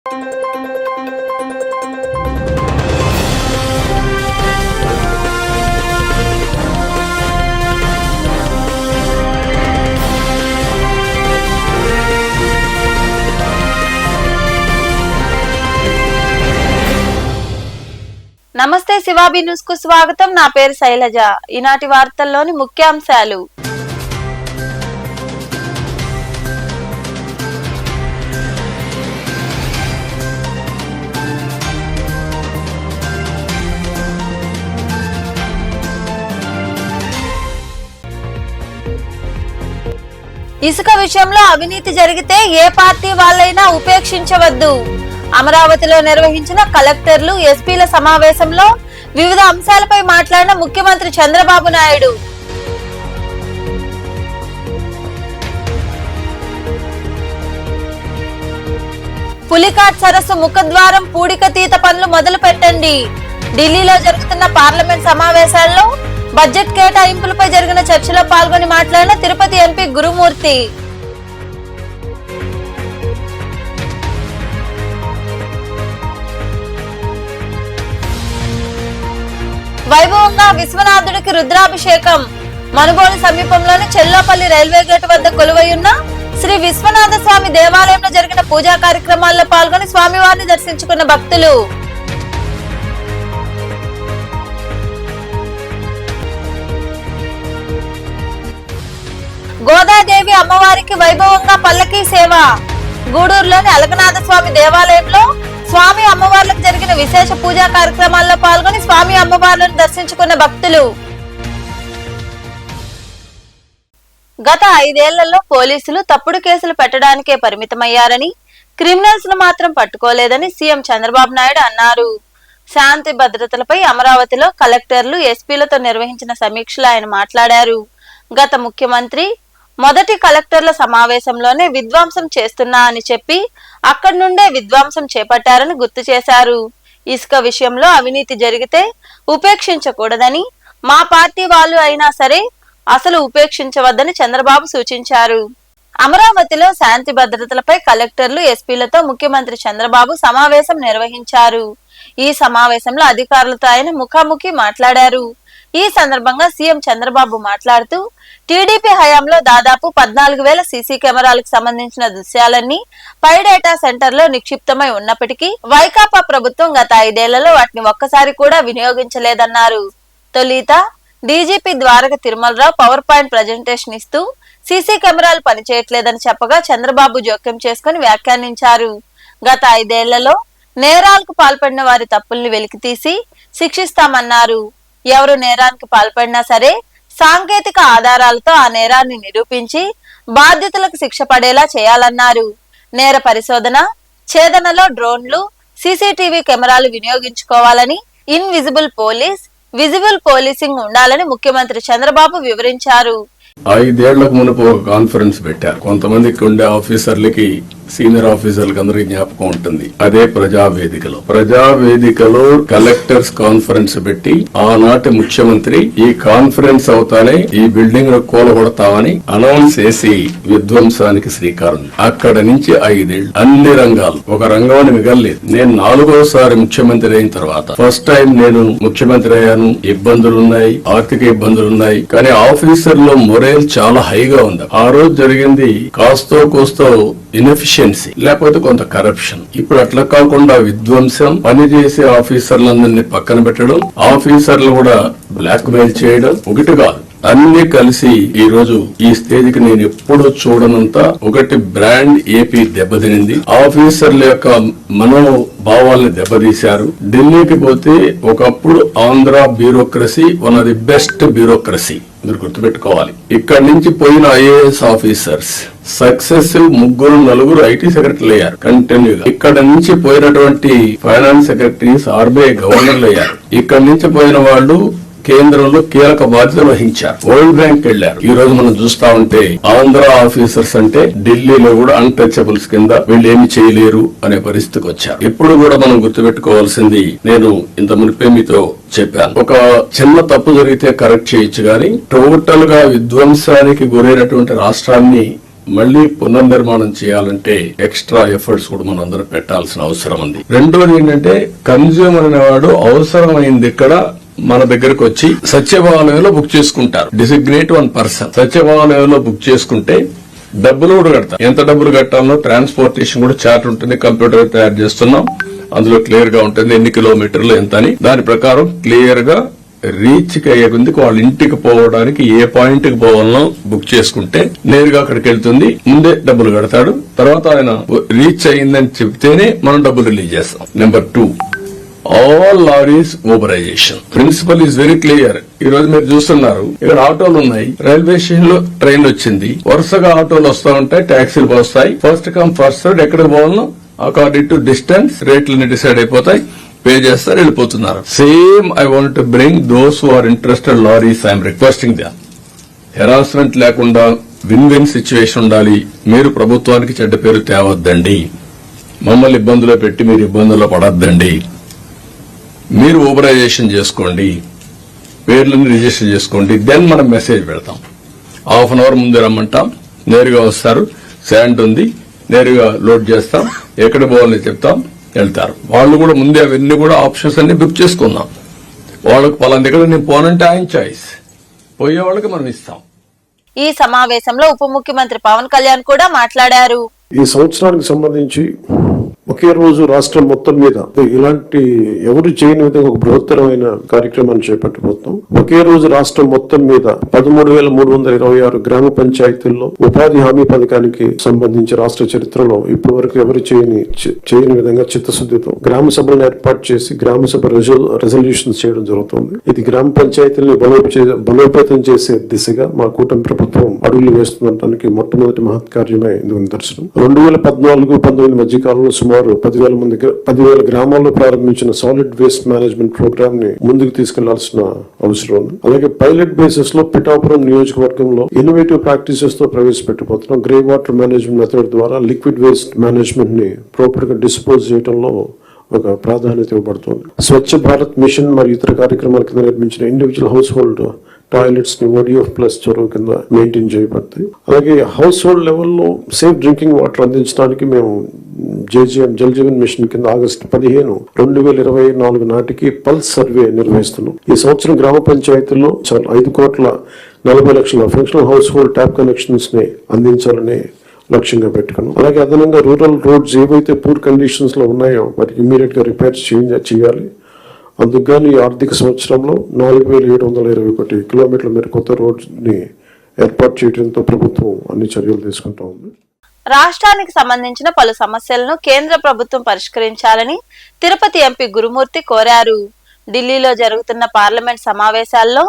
నమస్తే శివాబి న్యూస్ కు స్వాగతం. నా పేరు శైలజ. ఈనాటి వార్తల్లోని ముఖ్యాంశాలు. ఇసుక విషయంలో అవినీతి జరిగితే ఏ పార్టీ వాళ్ళైనా ఉపేక్షించవద్దు. అమరావతిలో నిర్వహించిన కలెక్టర్లు, ఎస్పీల సమావేశంలో వివిధ అంశాలపై మాట్లాడిన ముఖ్యమంత్రి చంద్రబాబు నాయుడు. పులికాట్ సరస్సు ముఖద్వారం పూడికతీత పనులు మొదలు పెట్టండి. ఢిల్లీలో జరుగుతున్న పార్లమెంట్ సమావేశాల్లో బడ్జెట్ కేటాయింపులపై జరిగిన చర్చలో పాల్గొని మాట్లాడిన తిరుపతి ఎంపీ గురుమూర్తి. వైభవంగా విశ్వనాథుడికి రుద్రాభిషేకం. మనుబోలు సమీపంలోని చెల్లోపల్లి రైల్వే గేట్ వద్ద కొలువైయున్న శ్రీ విశ్వనాథ స్వామి దేవాలయంలో జరిగిన పూజా కార్యక్రమాల్లో పాల్గొని స్వామివారిని దర్శించుకున్న భక్తులు. గోదాదేవి అమ్మవారికి వైభవంగా పల్లకీ సేవ. గూడూరులోని అలకనాథ స్వామి దేవాలయంలో స్వామి అమ్మవార్లకు జరిగిన విశేష పూజా కార్యక్రమాల్లో పాల్గొని స్వామి అమ్మవార్లను దర్శించుకున్న భక్తులు. గత 5 ఏళ్లలో పోలీసులు తప్పుడు కేసులు పెట్టడానికే పరిమితమయ్యారని, క్రిమినల్స్ ను మాత్రం పట్టుకోలేదని సీఎం చంద్రబాబు నాయుడు అన్నారు. శాంతి భద్రతలపై అమరావతిలో కలెక్టర్లు, ఎస్పీలతో నిర్వహించిన సమీక్షలో ఆయన మాట్లాడారు. గత ముఖ్యమంత్రి మొదటి కలెక్టర్ల సమావేశంలోనే విధ్వంసం చేస్తున్నా అని చెప్పి అక్కడి నుండే విధ్వంసం చేపట్టారని గుర్తు చేశారు. ఇసుక విషయంలో అవినీతి జరిగితే ఉపేక్షించకూడదని, మా పార్టీ వాళ్ళు అయినా సరే అసలు ఉపేక్షించవద్దని చంద్రబాబు సూచించారు. అమరావతిలో శాంతి భద్రతలపై కలెక్టర్లు, ఎస్పీలతో ముఖ్యమంత్రి చంద్రబాబు సమావేశం నిర్వహించారు. ఈ సమావేశంలో అధికారులతో ఆయన ముఖాముఖి మాట్లాడారు. ఈ సందర్భంగా సీఎం చంద్రబాబు మాట్లాడుతూ, టీడీపీ హయాంలో దాదాపు 14,000 సీసీ కెమెరాలకు సంబంధించిన దృశ్యాలన్నీ పై డేటా సెంటర్ లో నిక్షిప్తమై ఉన్నప్పటికీ వైకాపా ప్రభుత్వం గత 5 ఏళ్లలో వాటిని ఒక్కసారి కూడా వినియోగించలేదన్నారు. తొలుత DGP Dwaraka Tirumala Rao power point presentation ఇస్తూ సీసీ కెమెరాలు పనిచేయట్లేదని చెప్పగా చంద్రబాబు జోక్యం చేసుకుని వ్యాఖ్యానించారు. గత 5 ఏళ్లలో నేరాలకు పాల్పడిన వారి తప్పుల్ని వెలికితీసి శిక్షిస్తామన్నారు. ఎవరు నేరానికి పాల్పడినా సరే సాంకేతిక ఆధారాలతో ఆ నేరాన్ని నిరూపించి బాధ్యతలకు శిక్ష పడేలా చేయాలన్నారు. నేర పరిశోధన, ఛేదనలో డ్రోన్లు, సీసీటీవీ కెమెరాలు వినియోగించుకోవాలని, ఇన్విజిబుల్ పోలీస్, విజిబుల్ పోలీసింగ్ ఉండాలని ముఖ్యమంత్రి చంద్రబాబు వివరించారు. 5 ఏళ్లకు మునుపు ఒక కాన్ఫరెన్స్ పెట్టారు. కొంతమందికి ఉండే ఆఫీసర్లకి, సీనియర్ ఆఫీసర్లకు అందరికీ జ్ఞాపకం ఉంటుంది. అదే ప్రజావేదికలో కలెక్టర్స్ కాన్ఫరెన్స్ పెట్టి ఆనాటి ముఖ్యమంత్రి ఈ కాన్ఫరెన్స్ అవుతానే ఈ బిల్డింగ్ ను కూలగొడతామని అనౌన్స్ చేసి విధ్వంసానికి శ్రీకారం. అక్కడ నుంచి 5 ఏళ్లు అన్ని రంగాలు, ఒక రంగం మిగలలేదు. నేను 4వసారి ముఖ్యమంత్రి అయిన తర్వాత ఫస్ట్ టైం నేను ముఖ్యమంత్రి అయ్యాను. ఇబ్బందులున్నాయి, ఆర్థిక ఇబ్బందులున్నాయి, కానీ ఆఫీసర్లో మొరేల్ చాలా హైగా ఉంది. ఆ రోజు జరిగింది కాస్తో కోస్తో ఇన్ఎఫిషియన్సీ, లేకపోతే కొంత కరప్షన్. ఇప్పుడు అట్లా కాకుండా విధ్వంసం, పనిచేసే ఆఫీసర్లందరినీ పక్కన పెట్టడం, ఆఫీసర్లు కూడా బ్లాక్ మెయిల్ చేయడం, ఒకటి కాదు అన్ని కలిసి ఈ రోజు ఈ స్టేజ్ కి నేను ఎప్పుడూ చూడనంత ఒకటి బ్రాండ్ ఏపీ దెబ్బతినింది. ఆఫీసర్ల యొక్క మనోభావాల్ని దెబ్బతీశారు. ఢిల్లీకి పోతే ఒకప్పుడు Andhra bureaucracy one of the best bureaucracy, మీరు గుర్తుపెట్టుకోవాలి. ఇక్కడి నుంచి పోయిన ఐఏఎస్ ఆఫీసర్స్ సక్సెసివ్ 3-4 ఐటీ సెక్రటరీలు అయ్యారు కంటిన్యూగా. ఇక్కడ నుంచి పోయినటువంటి ఫైనాన్స్ సెక్రటరీస్, ఆర్బీఐ గవర్నర్లు అయ్యారు. ఇక్కడ నుంచి పోయిన వాళ్ళు కేంద్రంలో కీలక బాధ్యతలు వహించారు. వరల్డ్ బ్యాంక్ వెళ్లారు. ఈ రోజు మనం చూస్తా ఉంటే ఆంధ్ర ఆఫీసర్స్ అంటే ఢిల్లీలో కూడా అన్టచబుల్స్ కింద వీళ్ళు ఏమి చేయలేరు అనే పరిస్థితికి వచ్చారు. ఎప్పుడు కూడా మనం గుర్తుపెట్టుకోవాల్సింది, నేను ఇంత మునిపే మీతో చెప్పాను, ఒక చిన్న తప్పు జరిగితే కరెక్ట్ చేయొచ్చు, గాని టోటల్ గా విధ్వంసానికి గురైనటువంటి రాష్ట్రాన్ని మళ్ళీ పునర్నిర్మాణం చేయాలంటే ఎక్స్ట్రా ఎఫర్ట్స్ కూడా మనం అందరం పెట్టాల్సిన అవసరం ఉంది. రెండోది ఏంటంటే కన్జ్యూమర్ అనేవాడు అవసరమైంది ఇక్కడ మన దగ్గరకు వచ్చి సచివాలయంలో బుక్ చేసుకుంటారు. డిసిగ్నేట్ 1 పర్సన్ సచివాలయంలో బుక్ చేసుకుంటే డబ్బులు కూడా కడతారు. ఎంత డబ్బులు కట్టాలో ట్రాన్స్పోర్టేషన్ కూడా చార్ట్ ఉంటుంది. కంప్యూటర్ తయారు చేస్తున్నాం, అందులో క్లియర్ గా ఉంటుంది ఎన్ని కిలోమీటర్లు ఎంత అని. దాని ప్రకారం క్లియర్ గా రీచ్ అయ్యే కొద్దికి వాళ్ళ ఇంటికి పోవడానికి ఏ పాయింట్ కి పోవాలనో బుక్ చేసుకుంటే నేరుగా అక్కడికి వెళ్తుంది. ముందే డబ్బులు కడతాడు, తర్వాత ఆయన రీచ్ అయిందని చెప్తేనే మనం డబ్బులు రిలీజ్ చేస్తాం. Number 2, all lorries uberisation principle is very clear. ఈ రోజు మీరు చూస్తున్నారు ఇక్కడ ఆటోలు ఉన్నాయి, రైల్వే స్టేషన్ లో ట్రైన్ వచ్చింది, వరుసగా ఆటోలు వస్తా ఉంటాయి, ట్యాక్సీలు వస్తాయి. ఫస్ట్ కమ్ ఫస్ట్ సర్వ్, ఎక్కడికి పోవాలనో అకార్డింగ్ టు డిస్టెన్స్ రేట్లని డిసైడ్ అయిపోతాయి, పే చేస్తారు, వెళ్ళిపోతున్నారు. Same I want to bring those who are interested lorries, I'm requesting them. Harassment లేకుండా విన్ విన్ సిచ్యువేషన్ ఉండాలి. మీరు ప్రభుత్వానికి చెడ్డ పేరు తేవద్దండి, మమ్మల్ని ఇబ్బందులో పెట్టి మీరు ఇబ్బందుల్లో పడద్దండి. మీరు ఊబరైజేషన్ చేసుకోండి, పేర్లను రిజిస్టర్ చేసుకోండి. దెన్ మనం మెసేజ్ పెడతాం. హాఫ్ అన్ అవర్ ముందే రమ్మంటాం, నేరుగా వస్తారు. శాండ్ ఉంది, నేరుగా లోడ్ చేస్తాం, ఎక్కడ పోవాలని చెప్తాం, వెళ్తారు. వాళ్ళు కూడా ముందే అవన్నీ కూడా ఆప్షన్స్ అన్ని బుక్ చేసుకుందాం. వాళ్ళకి పలానా దగ్గర నేను పోనంటే ఆయన చాయిస్, పోయే వాళ్ళకి మనం ఇస్తాం. ఈ సమావేశంలో ఉప ముఖ్యమంత్రి పవన్ కళ్యాణ్ కూడా మాట్లాడారు. ఈ సంవత్సరానికి సంబంధించి ఒకే రోజు రాష్ట్రం మొత్తం మీద ఇలాంటి ఎవరు చేయని విధంగా ఒక బృహత్తరమైన కార్యక్రమాన్ని చేపట్టబోతున్నాం. ఒకే రోజు రాష్ట్రం మొత్తం మీద 13,326 గ్రామ పంచాయతీల్లో ఉపాధి హామీ పథకానికి సంబంధించి రాష్ట్ర చరిత్రలో ఇప్పటి వరకు ఎవరు చేయని విధంగా చిత్తశుద్ధితో గ్రామ సభలను ఏర్పాటు చేసి గ్రామ సభ రెజల్యూషన్స్ చేయడం జరుగుతుంది. ఇది గ్రామ పంచాయతీలను బలోపేతం చేసే దిశగా మా కూటమి ప్రభుత్వం అడుగులు వేస్తుండటానికి మొట్టమొదటి మహత్ కార్యమే ఇందుకు నిదర్శనం. 2014-19 మధ్య కాలంలో సుమారు 10,000 గ్రామాల్లో ప్రారంభించిన సాలిడ్ వేస్ట్ మేనేజ్మెంట్ ప్రోగ్రామ్ ని ముందుకు తీసుకెళ్లాల్సిన అవసరం ఉంది. అలాగే పైలట్ బేసిస్ లో పిఠాపురం నియోజకవర్గంలో ఇన్నోవేటివ్ ప్రాక్టీసెస్ తో ప్రవేశపెట్టబోతున్నాం. గ్రే వాటర్ మేనేజ్మెంట్ మెథడ్ ద్వారా లిక్విడ్ వేస్ట్ మేనేజ్మెంట్ ని ప్రాపర్ గా డిస్పోజ్ చేయడంలో ఒక ప్రాధాన్యత ఇవ్వబడుతుంది. స్వచ్ఛ భారత్ మిషన్ మరియు ఇతర కార్యక్రమాల కింద నిర్మించిన ఇండివిజువల్ హౌస్ హోల్డ్ టాయిలెట్స్ ని ODF+ చొరవ కింద మెయింటైన్ చేయబడతాయి. అలాగే హౌస్ హోల్డ్ లెవెల్లో సేఫ్ డ్రింకింగ్ వాటర్ అందించడానికి మేము జల్ జీవన్ మిషన్ కింద ఆగస్టు 15, 2024 నాటికి పల్స్ సర్వే నిర్వహిస్తున్నాం. ఈ సంవత్సరం గ్రామ పంచాయతీల్లో 5,40,00,000 functional house hold tap connections ని అందించాలని లక్ష్యంగా పెట్టుకున్నాం. అలాగే అదనంగా రూరల్ రోడ్స్ ఏవైతే పూర్ కండిషన్స్ లో ఉన్నాయో వాటికి ఇమీడియట్ గా రిపేర్స్ చేయాలి. అందుకని ఈ ఆర్థిక సంవత్సరంలో 4,721 కిలోమీటర్ల మేర కొత్త రోడ్స్ ని ఏర్పాటు చేయడంతో ప్రభుత్వం అన్ని చర్యలు తీసుకుంటా ఉంది. రాష్ట్రానికి సంబంధించిన పలు సమస్యలను కేంద్ర ప్రభుత్వం పరిష్కరించాలని తిరుపతి ఎంపీ గురుమూర్తి కోరారు. ఢిల్లీలో జరుగుతున్న పార్లమెంట్ సమావేశాల్లో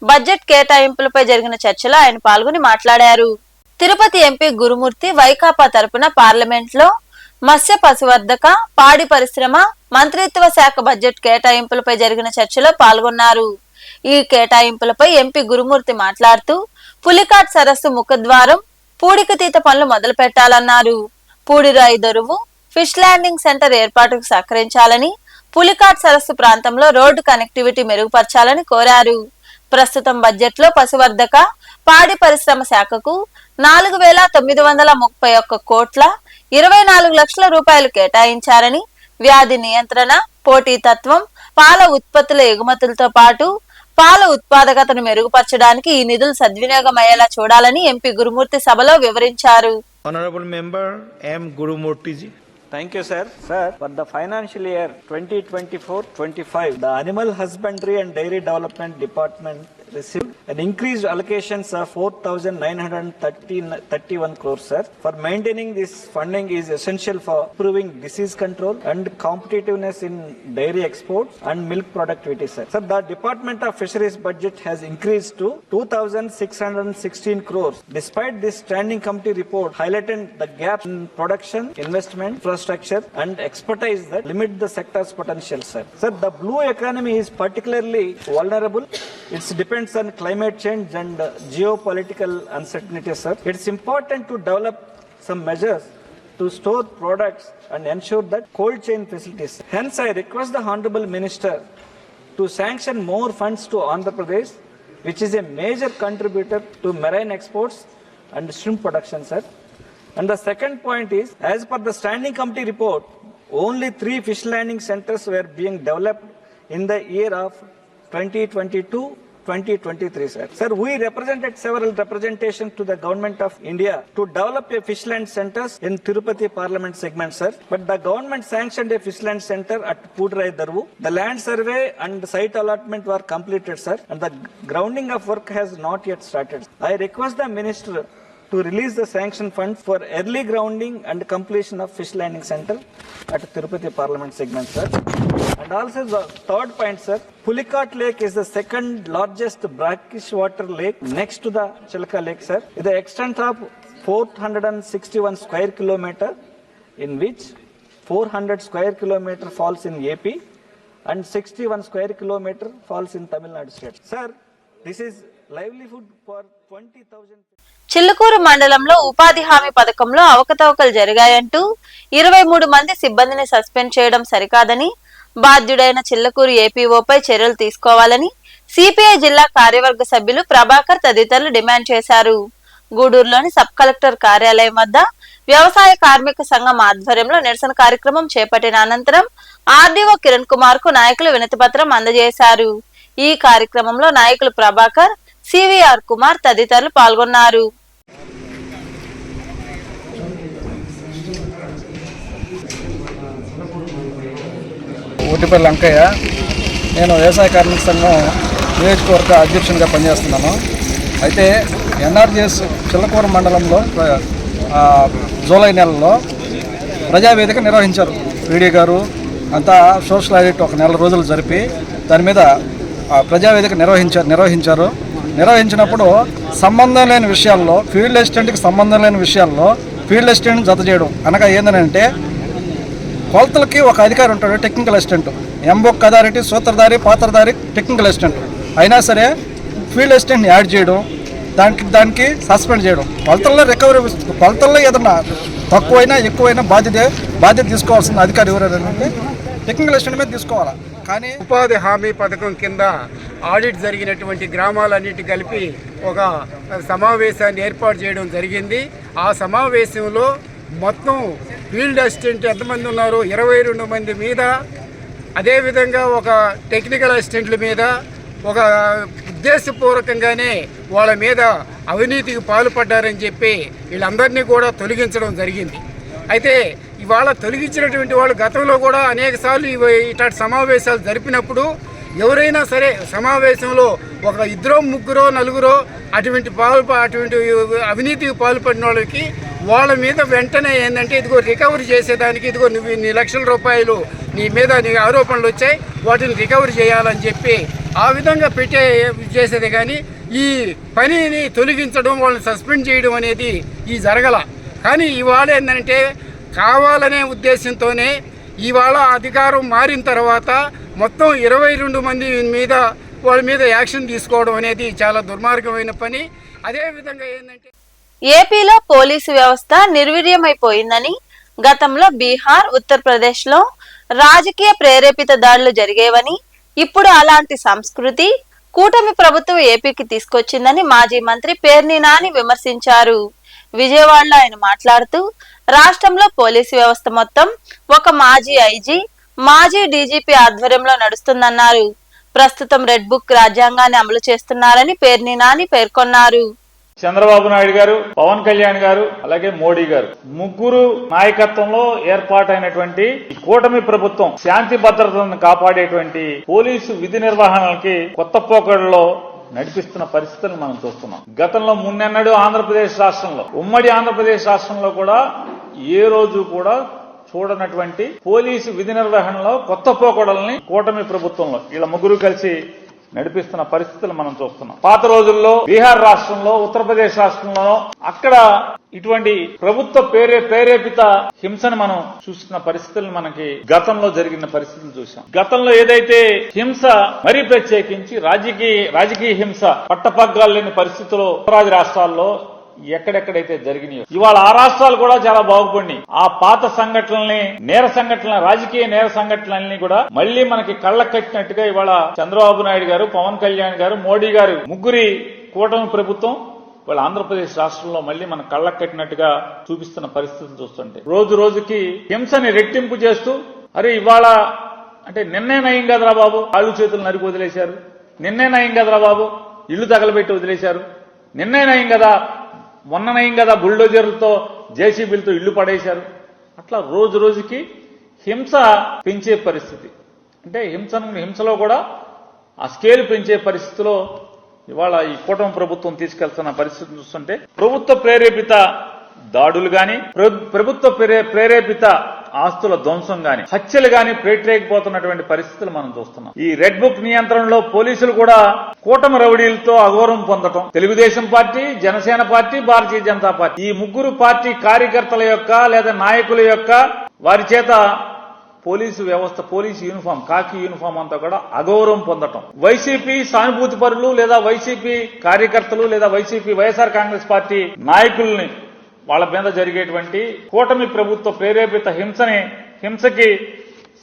బడ్జెట్ కేటాయింపులపై జరిగిన చర్చలో ఆయన పాల్గొని మాట్లాడారు. తిరుపతి ఎంపీ గురుమూర్తి వైకాపా తరపున పార్లమెంట్ లో మత్స్య పశువర్ధక పాడి పరిశ్రమ మంత్రిత్వ శాఖ బడ్జెట్ కేటాయింపులపై జరిగిన చర్చలో పాల్గొన్నారు. ఈ కేటాయింపులపై ఎంపీ గురుమూర్తి మాట్లాడుతూ పులికాట్ సరస్సు ముఖద్వారం పూడికతీత పనులు మొదలు పెట్టాలన్నారు. పూడిరాయి దొరువు ఫిష్ ల్యాండింగ్ సెంటర్ ఏర్పాటుకు సహకరించాలని, పులికాట్ సరస్సు ప్రాంతంలో రోడ్డు కనెక్టివిటీ మెరుగుపరచాలని కోరారు. ప్రస్తుతం బడ్జెట్ లో పశువర్ధక పాడి పరిశ్రమ శాఖకు 4,931 కోట్ల 24 లక్షల రూపాయలు కేటాయించారని, వ్యాధి నియంత్రణ, పోటీతత్వం, పాల ఉత్పత్తుల ఎగుమతులతో పాటు పాల ఉత్పాదకతను మెరుగుపరచడానికి ఈ నిధులు సద్వినియోగమయ్యేలా చూడాలని ఎంపీ గురుమూర్తి సభలో వివరించారు. Honorable Member M. Gurumurti ji. Thank you, sir. Sir, for the financial year 2024-25, the Animal Husbandry and Dairy Development Department received an increased allocations of 4,931 crores, sir. For maintaining this funding is essential for improving disease control and competitiveness in dairy exports and milk productivity, sir. Sir, the Department of Fisheries budget has increased to 2,616 crores. Despite this standing committee report highlighted the gap in production, investment, infrastructure and expertise that limit the sector's potential, sir. Sir, the blue economy is particularly vulnerable. It depends on climate change and geopolitical uncertainty, sir. It's important to develop some measures to store products and ensure that cold chain facilities. Hence, I request the Honorable Minister to sanction more funds to Andhra Pradesh, which is a major contributor to marine exports and shrimp production, sir. And the second point is, as per the standing committee report, only 3 fish landing centers were being developed in the year of 2022-2023, sir. Sir, we represented several representations to the government of India to develop a fish land centers in Tirupati Parliament segment, sir. But the government sanctioned a fish land center at Pudurai Darvu. The land survey and site allotment were completed, sir, and the grounding of work has not yet started. I request the minister to release the sanction funds for early grounding and completion of fish landing center at Tirupati Parliament segment, sir. And also the third point, sir, Pulicat Lake is the second largest brackish water lake next to the Chilka Lake, sir, with the extent of 461 square kilometer, in which 400 square kilometer falls in AP and 61 square kilometer falls in Tamil Nadu state. Sir, this is livelihood for 20,000. Chillakur మండలంలో ఉపాధి హామీ పథకంలో అవకతవకలు జరిగాయంటూ 23 మంది సిబ్బందిని suspend చేయడం సరికాదని, బాధ్యుడైన చిల్లకూరు ఏపీఓపై చర్యలు తీసుకోవాలని సిపిఐ జిల్లా కార్యవర్గ సభ్యులు ప్రభాకర్ తదితరులు డిమాండ్ చేశారు. గూడూరులోని సబ్ కలెక్టర్ కార్యాలయం వద్ద వ్యవసాయ కార్మిక సంఘం ఆధ్వర్యంలో నిరసన కార్యక్రమం చేపట్టిన అనంతరం ఆర్డీఓ కిరణ్ కుమార్ కు నాయకులు వినతిపత్రం అందజేశారు. ఈ కార్యక్రమంలో నాయకులు ప్రభాకర్, సివిఆర్ కుమార్ తదితరులు పాల్గొన్నారు. ఊటిపల్లి లంకయ్య, నేను వ్యవసాయ కార్మిక సంఘం నియోజకవర్గ అధ్యక్షునిగా పనిచేస్తున్నాను. అయితే ఎన్ఆర్జీఎస్ చిల్లకూరు మండలంలో జూలై నెలలో ప్రజావేదిక నిర్వహించారు. పీడీ గారు అంతా సోషల్ ఆడిట్ ఒక నెల రోజులు జరిపి దాని మీద ప్రజావేదిక నిర్వహించినప్పుడు సంబంధం లేని విషయాల్లో, ఫీల్డ్ అసిస్టెంట్కి సంబంధం లేని విషయాల్లో ఫీల్డ్ అసిస్టెంట్ జత చేయడం అనగా ఏంటంటే, కొలతలకి ఒక అధికారి ఉంటాడు, టెక్నికల్ అసిస్టెంట్, ఎంబొక్ అథారిటీ, సూత్రధారి, పాత్రధారి, టెక్నికల్ అసిస్టెంట్. అయినా సరే ఫీల్డ్ అసిస్టెంట్ని యాడ్ చేయడం, దానికి సస్పెండ్ చేయడం. కొలతల్లో ఏదన్నా తక్కువైనా ఎక్కువైనా బాధ్యత తీసుకోవాల్సిన అధికారి ఎవరైనా టెక్నికల్ అసిస్టెంట్ మీద తీసుకోవాలా. కానీ ఉపాధి హామీ పథకం కింద ఆడిట్ జరిగినటువంటి గ్రామాలన్నిటి కలిపి ఒక సమావేశాన్ని ఏర్పాటు చేయడం జరిగింది. ఆ సమావేశంలో మొత్తం ఫీల్డ్ అసిస్టెంట్ ఎంతమంది ఉన్నారు, 22 మంది మీద, అదేవిధంగా ఒక టెక్నికల్ అసిస్టెంట్ల మీద ఒక ఉద్దేశపూర్వకంగానే వాళ్ళ మీద అవినీతికి పాల్పడ్డారని చెప్పి వీళ్ళందరినీ కూడా తొలగించడం జరిగింది. అయితే ఇవాళ తొలగించినటువంటి వాళ్ళు గతంలో కూడా అనేక సార్లు ఇట్లాంటి సమావేశాలు జరిపినప్పుడు ఎవరైనా సరే సమావేశంలో ఒక 2, 3, 4 అటువంటి అవినీతికి పాల్పడిన వాళ్ళకి వాళ్ళ మీద వెంటనే ఏంటంటే, ఇదిగో రికవరీ చేసేదానికి, ఇదిగో నువ్వు ఇన్ని లక్షల రూపాయలు నీ మీద ఆరోపణలు వచ్చాయి, వాటిని రికవరీ చేయాలని చెప్పి ఆ విధంగా చేసేది. కానీ ఈ పనిని తొలగించడం, వాళ్ళని సస్పెండ్ చేయడం అనేది జరగల. కానీ ఇవాళ ఏంటంటే, కావాలనే ఉద్దేశంతోనే ఇవాళ అధికారం మారిన తర్వాత మొత్తం 22 మంది మీద వాళ్ళ మీద యాక్షన్ తీసుకోవడం అనేది చాలా దుర్మార్గమైన పని. అదేవిధంగా ఏంటంటే, ఏపీలో పోలీసు వ్యవస్థ నిర్వీర్యమైపోయిందని, గతంలో బీహార్, ఉత్తరప్రదేశ్ లో రాజకీయ ప్రేరేపిత దాడులు జరిగేవని, ఇప్పుడు అలాంటి సంస్కృతి కూటమి ప్రభుత్వం ఏపీకి తీసుకొచ్చిందని మాజీ మంత్రి పేర్ని నాని విమర్శించారు. విజయవాడలో ఆయన మాట్లాడుతూ, రాష్ట్రంలో పోలీసు వ్యవస్థ మొత్తం ఒక మాజీ ఐజీ, మాజీ డీజీపీ ఆధ్వర్యంలో నడుస్తుందన్నారు. ప్రస్తుతం రెడ్ బుక్ రాజ్యాంగాన్ని అమలు చేస్తున్నారని పేర్ని నాని పేర్కొన్నారు. చంద్రబాబు నాయుడు గారు, పవన్ కళ్యాణ్ గారు, అలాగే మోడీ గారు ముగ్గురు నాయకత్వంలో ఏర్పాటైనటువంటి కూటమి ప్రభుత్వం శాంతి భద్రతలను కాపాడేటువంటి పోలీసు విధి నిర్వహణకి కొత్త పోకడలో నడిపిస్తున్న పరిస్థితులను మనం చూస్తున్నాం. గతంలో మున్నెన్నడూ ఆంధ్రప్రదేశ్ రాష్ట్రంలో, ఉమ్మడి ఆంధ్రప్రదేశ్ రాష్ట్రంలో కూడా ఏ రోజు కూడా చూడనటువంటి పోలీసు విధి నిర్వహణలో కొత్త పోకడల్ని కూటమి ప్రభుత్వంలో వీళ్ళ ముగ్గురు కలిసి నడిపిస్తున్న పరిస్థితులు మనం చూస్తున్నాం. పాత రోజుల్లో బీహార్ రాష్ట్రంలో, ఉత్తరప్రదేశ్ రాష్ట్రంలో అక్కడ ఇటువంటి ప్రభుత్వ ప్రేరేపిత హింసను మనం చూస్తున్న పరిస్థితులను మనకి గతంలో జరిగిన పరిస్థితులు చూసాం. గతంలో ఏదైతే హింస మరీ ప్రత్యేకించి రాజకీయ హింస పట్టపగ్గాలు లేని పరిస్థితుల్లో ఉత్తరాది రాష్ట్రాల్లో ఎక్కడెక్కడైతే జరిగినాయో ఇవాళ ఆ రాష్ట్రాలు కూడా చాలా బాగుపడినాయి. ఆ పాత సంఘటనల్ని, రాజకీయ నేర సంఘటనల్ని కూడా మళ్లీ మనకి కళ్ళ కట్టినట్టుగా ఇవాళ చంద్రబాబు నాయుడు గారు, పవన్ కళ్యాణ్ గారు, మోడీ గారు ముగ్గురి కూటమి ప్రభుత్వం వాళ్ళ ఆంధ్రప్రదేశ్ రాష్ట్రంలో మళ్లీ మన కళ్ళకు కట్టినట్టుగా చూపిస్తున్న పరిస్థితులు చూస్తుంటే రోజు రోజుకి హింసని రెట్టింపు చేస్తూ అరే ఇవాళ అంటే నిన్నే నయం కదరా బాబు కాళ్ళు చేతులు నరికి వదిలేశారు, నిన్నే నయం కదరా బాబు ఇళ్లు తగలబెట్టి వదిలేశారు, నిన్నే నయం కదా మొన్న నయం కదా బుల్డోజర్లతో జేసీబీలతో ఇళ్లు పడేశారు. అట్లా రోజు రోజుకి హింస పెంచే పరిస్థితి, అంటే హింసలో కూడా ఆ స్కేల్ పెంచే పరిస్థితిలో ఇవాళ ఈ కూటమి ప్రభుత్వం తీసుకెళ్తున్న పరిస్థితిని చూస్తుంటే ప్రభుత్వ ప్రేరేపిత దాడులు గాని, ప్రభుత్వ ప్రేరేపిత ఆస్తుల ధ్వంసం గాని, హత్యలు గాని ప్రేరేకపోతున్నటువంటి పరిస్థితులు మనం చూస్తున్నాం. ఈ రెడ్ బుక్ నియంత్రణలో పోలీసులు కూడా కూటమి రౌడీలతో అగౌరవం పొందటం, Telugu Desam party, Janasena party, Bharatiya Janata party ఈ ముగ్గురు పార్టీ కార్యకర్తల యొక్క లేదా నాయకుల యొక్క వారి చేత పోలీసు వ్యవస్థ, పోలీసు యూనిఫామ్, కాకి యూనిఫామ్ అంతా కూడా అగౌరవం పొందటం, వైసీపీ సానుభూతి పరులు లేదా వైసీపీ కార్యకర్తలు లేదా వైఎస్ఆర్ కాంగ్రెస్ పార్టీ నాయకుల్ని వాళ్ళ మీద జరిగేటువంటి కూటమి ప్రభుత్వ ప్రేరేపిత హింసకి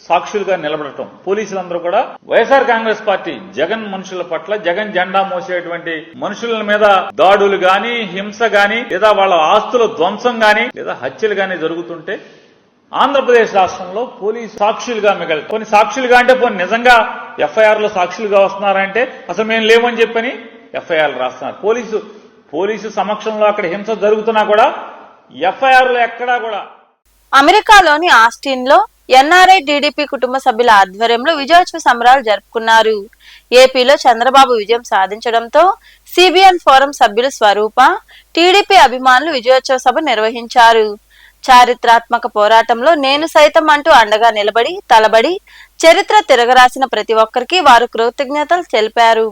సాక్షులుగా నిలబడటం, పోలీసులందరూ కూడా వైఎస్ఆర్ కాంగ్రెస్ పార్టీ జగన్ మనుషుల పట్ల, జగన్ జెండా మోసేటువంటి మనుషుల మీద దాడులు గాని, హింస గాని, లేదా వాళ్ళ ఆస్తుల ధ్వంసం గాని, లేదా హత్యలు గాని జరుగుతుంటే ఆంధ్రప్రదేశ్ రాష్ట్రంలో పోలీసు సాక్షులుగా మిగలదు. కొన్ని సాక్షులుగా అంటే పోనీ నిజంగా ఎఫ్ఐఆర్ లో సాక్షులుగా వస్తున్నారంటే అసలు మేము లేమని చెప్పని ఎఫ్ఐఆర్లు రాస్తున్నారు. పోలీసు సమక్షంలో అక్కడ హింస జరుగుతున్నా కూడా ఎఫ్ఐఆర్ లో ఎక్కడా కూడా. అమెరికాలోని ఆస్టిన్ లో ఎన్ఆర్ఐ టీడీపీ కుటుంబ సభ్యుల ఆధ్వర్యంలో విజయోత్సవ సంబరాలు జరుపుకున్నారు. ఏపీలో చంద్రబాబు విజయం సాధించడంతో సిబిఎన్ ఫోరం సభ్యులు స్వరూప, టీడీపీ అభిమానులు విజయోత్సవ సభ నిర్వహించారు. చారిత్రాత్మక పోరాటంలో నేను సైతం అంటూ అండగా నిలబడి తలబడి చరిత్ర తిరగరాసిన ప్రతి ఒక్కరికి వారు కృతజ్ఞతలు తెలిపారు.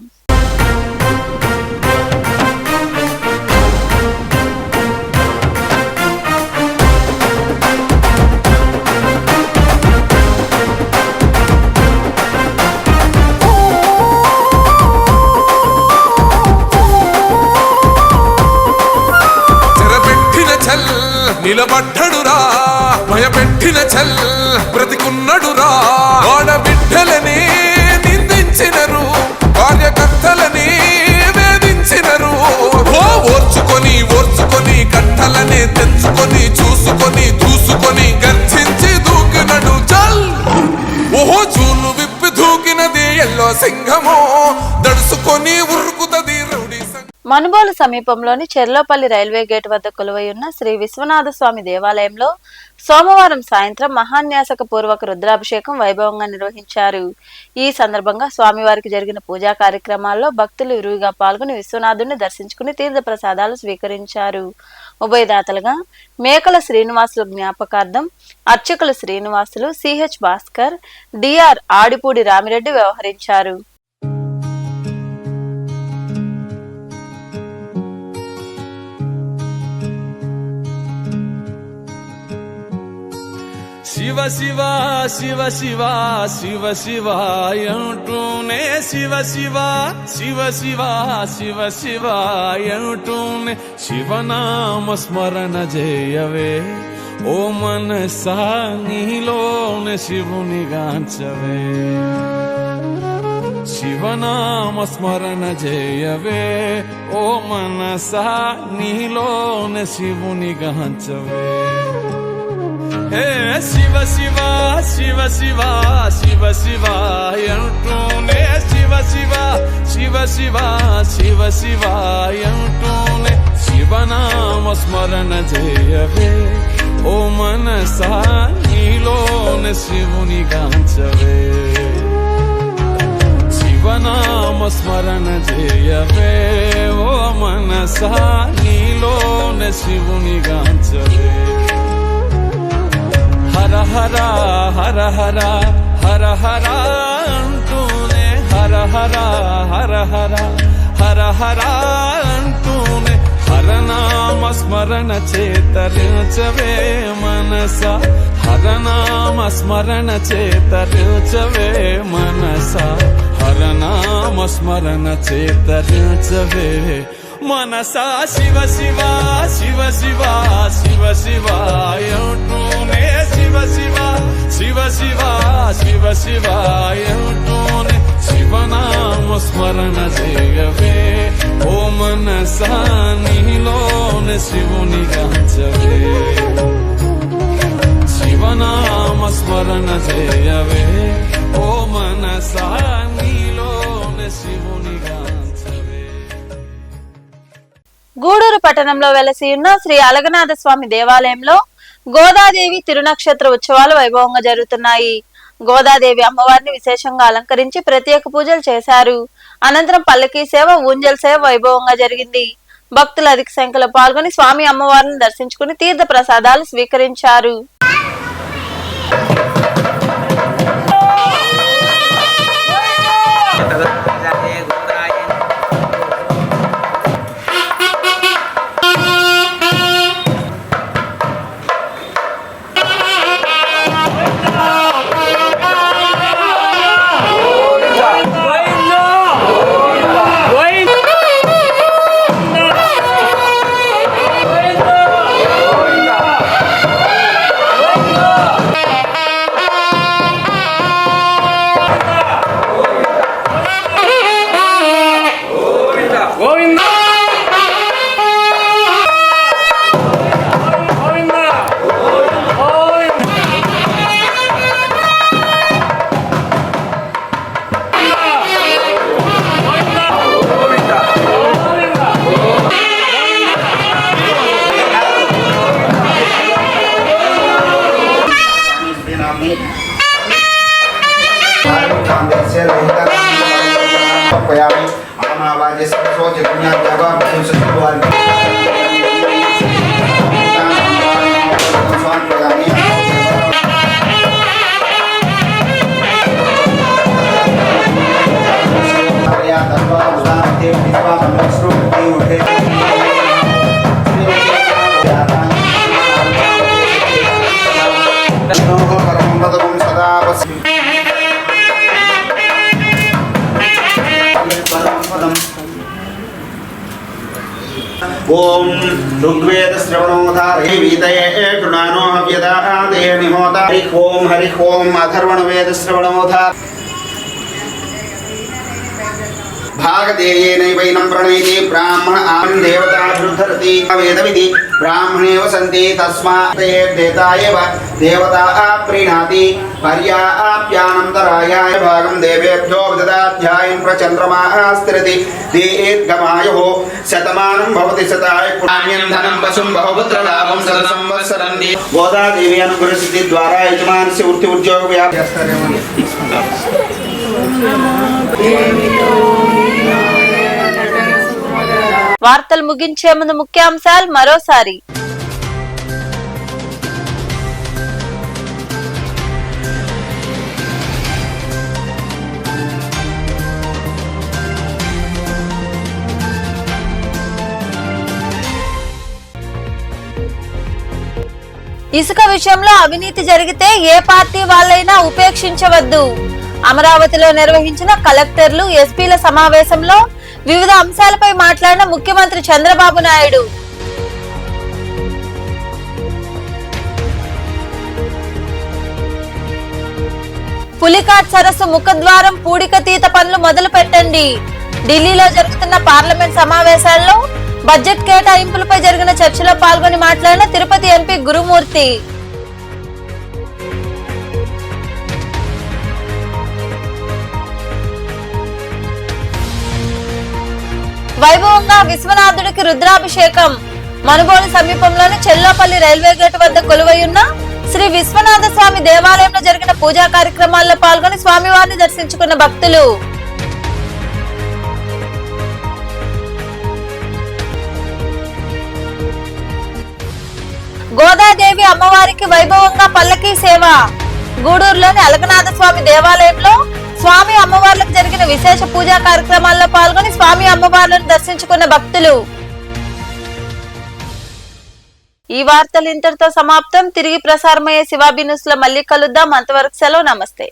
నిలబడ్డడురా భయపెట్టిన చల్ బ్రతికున్నడురా ఆడబిడ్డలని నిందించినరు, కార్యకర్తలని వేధించినరు. ఓర్చుకొని కట్టలని తెంచుకొని చూసుకొని దూసుకొని గర్జించి దూకినడు చల్. ఓహో చూలు విప్పి దూకినది ఎల్లో సింహమో దడుసుకొని ఉరుకుతది రౌడీ. మనుబోలు సమీపంలోని చెర్లోపల్లి రైల్వే గేట్ వద్ద కొలువై ఉన్న శ్రీ విశ్వనాథ స్వామి దేవాలయంలో సోమవారం సాయంత్రం మహాన్యాసక పూర్వక రుద్రాభిషేకం వైభవంగా నిర్వహించారు. ఈ సందర్భంగా స్వామివారికి జరిగిన పూజా కార్యక్రమాల్లో భక్తులు విరివిగా పాల్గొని విశ్వనాథుడిని దర్శించుకుని తీర్థ ప్రసాదాలు స్వీకరించారు. ఉభయదాతలుగా మేకల శ్రీనివాసులు జ్ఞాపకార్థం అర్చకులు శ్రీనివాసులు, సిహెచ్ భాస్కర్, డిఆర్ ఆడిపూడి రామిరెడ్డి వ్యవహరించారు. శివ శివ శివ శివ శివ శివ అంటూనే శివ శివ శివ శివ శివ శివ అంటూనే శివనామ స్మరణ చేయవే ఓ మనసా నీలోనే శివుని గాంచవే. శివనామ స్మరణ చేయవే ఓ మనసా నీలోనే శివుని గాంచవే. శివ శివ శివ శివ శివ శివ అంటూనే శివ శివ శివ శివ శివ శివ అంటూనే శివనామ స్మరణ చేయవే ఓ మనసా నీలోనే శివుని గాంచవే. శివనామ స్మరణ చేయవే ఓ మనసా నీలోనే శివుని గాంచవే. హర హర హర హర హర హర అంటూనే హర హర హర హర హర హర అంటూనే హరనామ స్మరణ చేతరించవే మనస. హరనామ స్మరణ చేతరించవే మనస. హరనామ స్మరణ చేతరించవే మనసా. శివ శివ శివ శివ శివ శివ అంటూనే శివ శివ శివ శివ శివ శివ అంటూనే శివనామ స్మరణ చేయవే ఓ మనసా నీలోనే శివుని గాంచవే శివనామ స్మరణ చేయవే ఓ మనసా నీలోనే శివుని గాంచవే. గూడూరు పట్టణంలో వెలసి ఉన్న శ్రీ అలగనాథ స్వామి దేవాలయంలో గోదాదేవి తిరునక్షత్ర ఉత్సవాలు వైభవంగా జరుగుతున్నాయి. గోదాదేవి అమ్మవారిని విశేషంగా అలంకరించి ప్రత్యేక పూజలు చేశారు. అనంతరం పల్లకీ సేవ, ఊంజల్ సేవ వైభవంగా జరిగింది. భక్తులు అధిక సంఖ్యలో పాల్గొని స్వామి అమ్మవారిని దర్శించుకుని తీర్థ ప్రసాదాలు స్వీకరించారు. ओम ऋग्वेद श्रवणोधारे वीतये टुनानो हव्यदाते निहोता हरि ओम अथर्वण वेद श्रवणोधार भागदेयेनैवैनं प्रणयति ब्राह्मण आम देवता वृद्धरति वेदविधि ब्राह्मणे वसन्ति तस्मात् देवतायेव देवता प्रीणाति पर्याप्यानन्तरायाय भागं देवेभ्यो ददाध्यायं प्रचन्द्रमा स्थिरति दीर्घमायुः शतमानं भवति शताय पुण्यं धनं वसुं बहुपुत्रलाभं शतसंवत्सरं गोदादेवी अनुग्रहसिद्धि द्वारा यजमानस्य वृत्ति उद्योग व्याप्तिस्तरेमणि వార్తలు ముగించే ముందు ముఖ్యాంశాలు మరోసారి. ఇసుక విషయంలో అవినీతి జరిగితే ఏ పార్టీ వాళ్ళైనా ఉపేక్షించవద్దు. అమరావతిలో నిర్వహించిన కలెక్టర్లు, ఎస్పీల సమావేశంలో వివిధ అంశాలపై మాట్లాడిన ముఖ్యమంత్రి చంద్రబాబు నాయుడు. పులికాట్ సరస్సు ముఖద్వారం పూడికతీత పనులు మొదలు పెట్టండి. ఢిల్లీలో జరుగుతున్న పార్లమెంట్ సమావేశాల్లో బడ్జెట్ కేటాయింపులపై జరిగిన చర్చలో పాల్గొని మాట్లాడిన తిరుపతి ఎంపీ గురుమూర్తి. వైభవంగా విశ్వనాథుడికి రుద్రాభిషేకం. మనుబోలు సమీపంలోని చెల్లాపల్లి రైల్వే గేట్ వద్ద కొలువైయున్న శ్రీ విశ్వనాథ స్వామి దేవాలయంలో జరిగిన పూజా కార్యక్రమాల్లో పాల్గొని స్వామివారిని దర్శించుకున్న భక్తులు. గోదాదేవి అమ్మవారికి వైభవంగా పల్లకీ సేవ. గూడూరులోని అలగనాథ స్వామి దేవాలయంలో స్వామి అమ్మవార్లకు జరిగిన విశేష పూజా కార్యక్రమాల్లో పాల్గొని స్వామి అమ్మవార్లను దర్శించుకున్న భక్తులు. ఈ వార్తలు ఇంతటితో సమాప్తం. తిరిగి ప్రసారమయ్యే శివాబి న్యూస్ లో మళ్ళీ కలుద్దాం. అంతవరకు సెలవు. నమస్తే.